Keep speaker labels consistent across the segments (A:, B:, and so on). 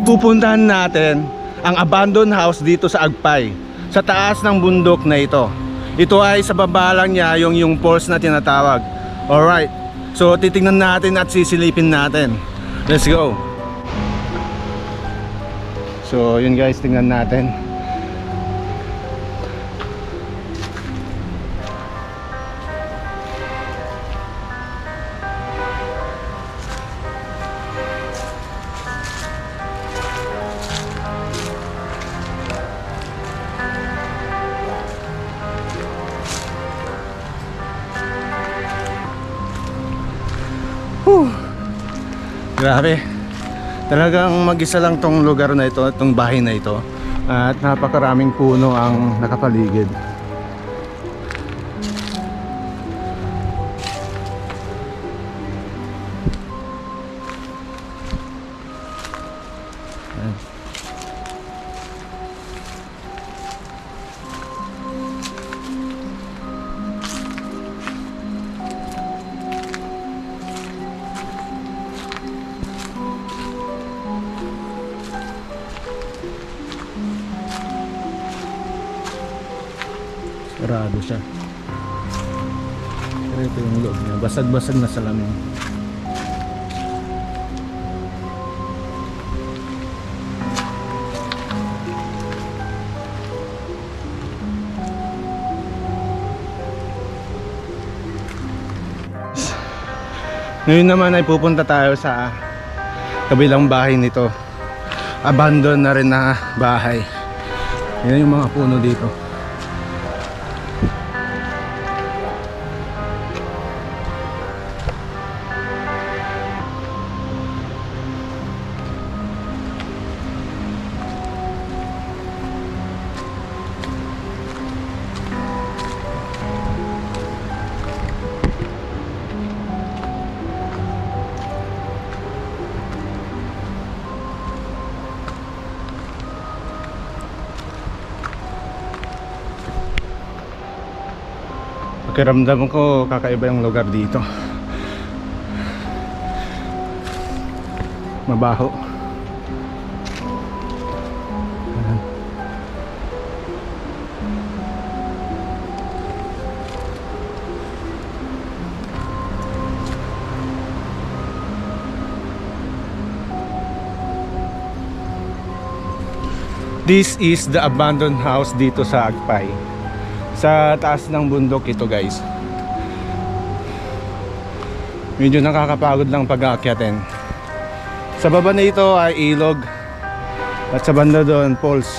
A: pupuntahan natin ang abandoned house dito sa Agpay, sa taas ng bundok na ito. Ito ay sa baba lang niya yung falls na tinatawag. Alright, so titingnan natin at sisilipin natin. Let's go. So yun guys, tingnan natin. Grabe, talagang mag-isa lang tong lugar na ito, itong bahay na ito, at napakaraming puno ang nakapaligid. Sarado siya. Pero ito yung loob niya, basag-basag na salamin. Ngayon naman ay pupunta tayo sa kabilang bahay nito. Abandon na rin na bahay. Yan yung mga puno dito. Pakiramdam ko kakaiba yung lugar dito. Mabaho. This is the abandoned house dito sa Agpay. Sa taas ng bundok ito guys. Medyo nakakapagod lang pag-aakyatin. Sa baba na ito ay ilog, at sa banda doon falls.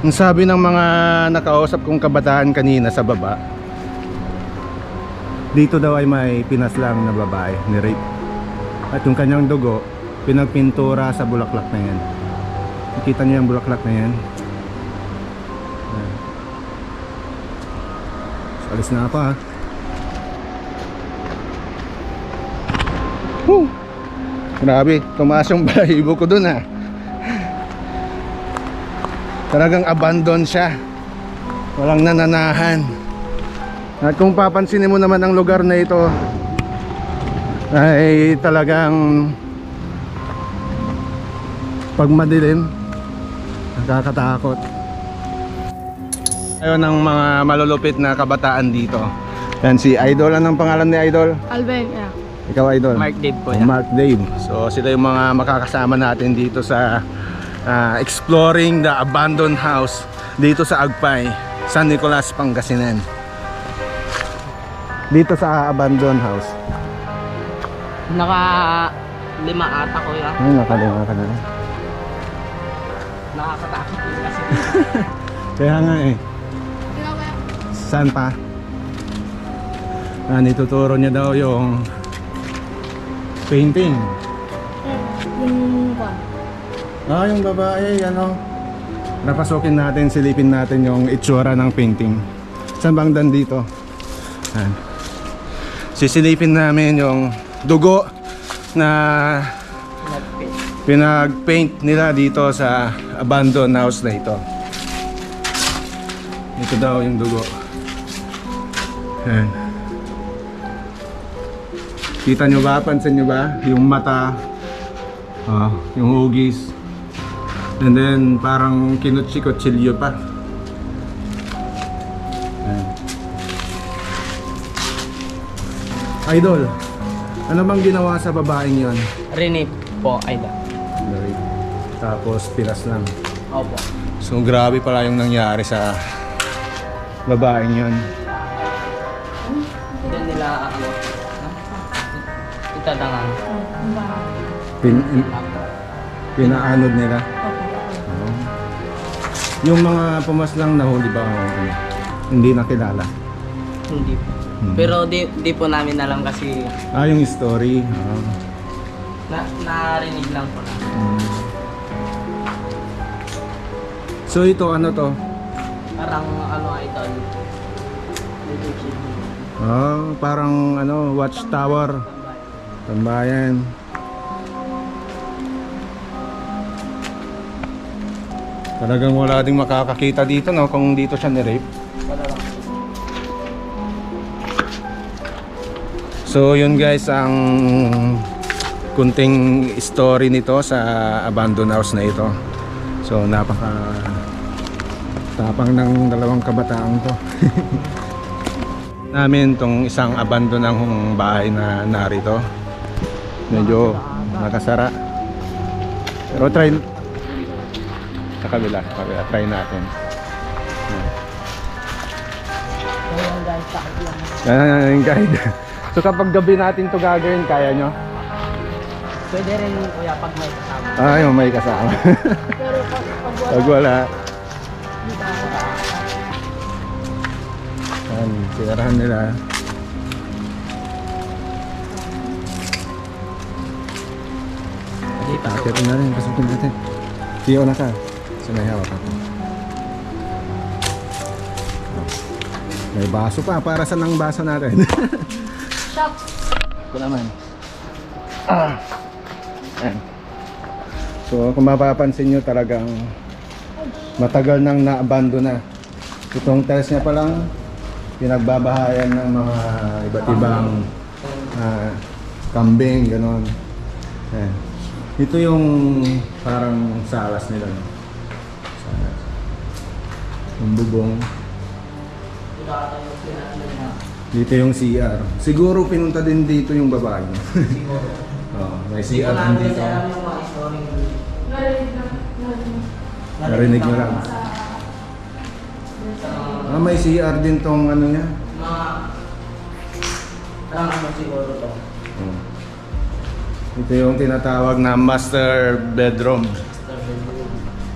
A: Ang sabi ng mga nakausap kong kabataan kanina sa baba, dito daw ay may pinaslang na babae ni rape. At yung kanyang dugo pinagpintura sa bulaklak na yan. Nakita niyo yung bulaklak na yan? So, alis na ako ha. Grabe, tumaas yung balahibo ko dun ha. Talagang abandon siya. Walang nananahan. At kung papansinin mo naman ang lugar na ito ay talagang pag madilim, nakakatakot. Ayun ang mga malulupit na kabataan dito. Yan si Idol, anong pangalan ni Idol?
B: Alvin, yeah.
A: Ikaw Idol?
C: Mark Dave po.
A: Mark Dave. So sila yung mga makakasama natin dito sa exploring the abandoned house dito sa Agpay, San Nicolas, Pangasinan. Dito sa abandoned house.
C: Naka-5 ata ko yan.
A: Ay, nakalima ka na.
C: Nakakatakot din kasi.
A: Kaya nga eh. Saan pa? Nituturo niya daw yung painting.
B: Yung
A: Yung babae, ano. Napasukin natin, silipin natin yung itsura ng painting. Saan bang dan dito? Sisilipin namin yung dugo na pinag-paint nila dito sa abandoned house na ito. Ito daw yung dugo. Ayan. Kita nyo ba? Pansin nyo ba? Yung mata, yung hugis, and then parang kinutsi-kutsilyo pa. Ayan. Idol, ano bang ginawa sa babaeng yon?
C: Rinip po, idol.
A: Tapos pilas lang.
C: Opo.
A: So grabe pala yung nangyari sa babaeng yon.
C: Doon nila, itadangan.
A: Pinaanod nila.
B: Opo.
A: Yung mga pumaslang nahuli ba? Hindi nakilala.
C: Hindi po. Pero di po namin alam kasi
A: Yung story.
C: narinig lang po namin.
A: So ito ano to?
C: Parang ano, idol.
A: Parang ano, watchtower. Tambayan. Talagang wala ding makakakita dito, no, kung dito siya ni-rape.
C: Wala lang.
A: So yun guys, ang kunting story nito sa abandoned house na ito. So napaka tapang ng dalawang kabataan to. Namin tong isang abandoned bahay na narito. Medyo nakasara. Pero try sa kabila, try natin.
C: Ayan guys, takot lang.
A: Yan yung guide. So kapag gabi natin to gagawin, kaya nyo?
C: Pwede rin kuya pag may kasama.
A: Yung may kasama.
C: Pero pag
A: Pag wala, yan, sinarahan nila. Akitin na rin, pasukin natin. Tiyo na ka. Sumayawak ako. May baso pa, para saan ang baso natin? Ako naman. Ayan. So kung mapapansin nyo, talagang matagal nang naabando na. Itong tiles niya pa lang pinagbabahayan ng mga iba't ibang kambing, gano'n. Ayan. Ito yung parang salas nila, no? Salas. Yung bubong. Dito yung CR. Siguro pinunta din dito yung babae.
C: siguro.
A: May CR din dito.
C: Alam yung mga story.
A: Narinig nyo lang. May CR din tong ano niya.
C: Mga parang ano siguro to.
A: Ito yung tinatawag na master bedroom.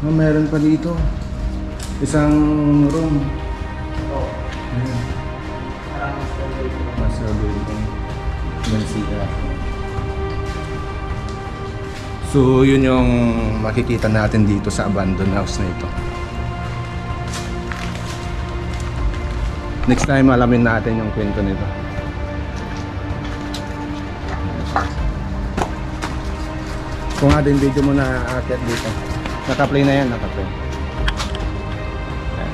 A: Meron pa dito. Isang room. Ayan.
C: Parang
A: Master bedroom. May CR. So yun yung makikita natin dito sa abandoned house na ito. Next time alamin natin yung kwento nito. Kung nga din video mo na aakyat dito. Naka-play na yan, naka-play. Ayan.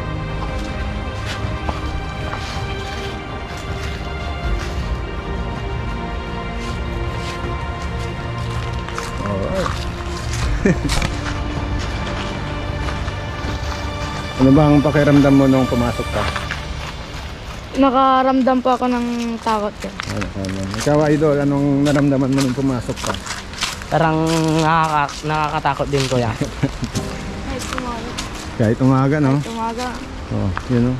A: Alright. Ano bang pakiramdam mo nung pumasok ka?
B: Nakaramdam po ako ng takot.
A: Ikaw, idol, anong naramdaman mo nung pumasok ka?
C: Parang nakakatakot din kuya.
B: Kahit umaga.
A: Kahit umaga, no?
B: Umaga.
A: Oh, yun, no?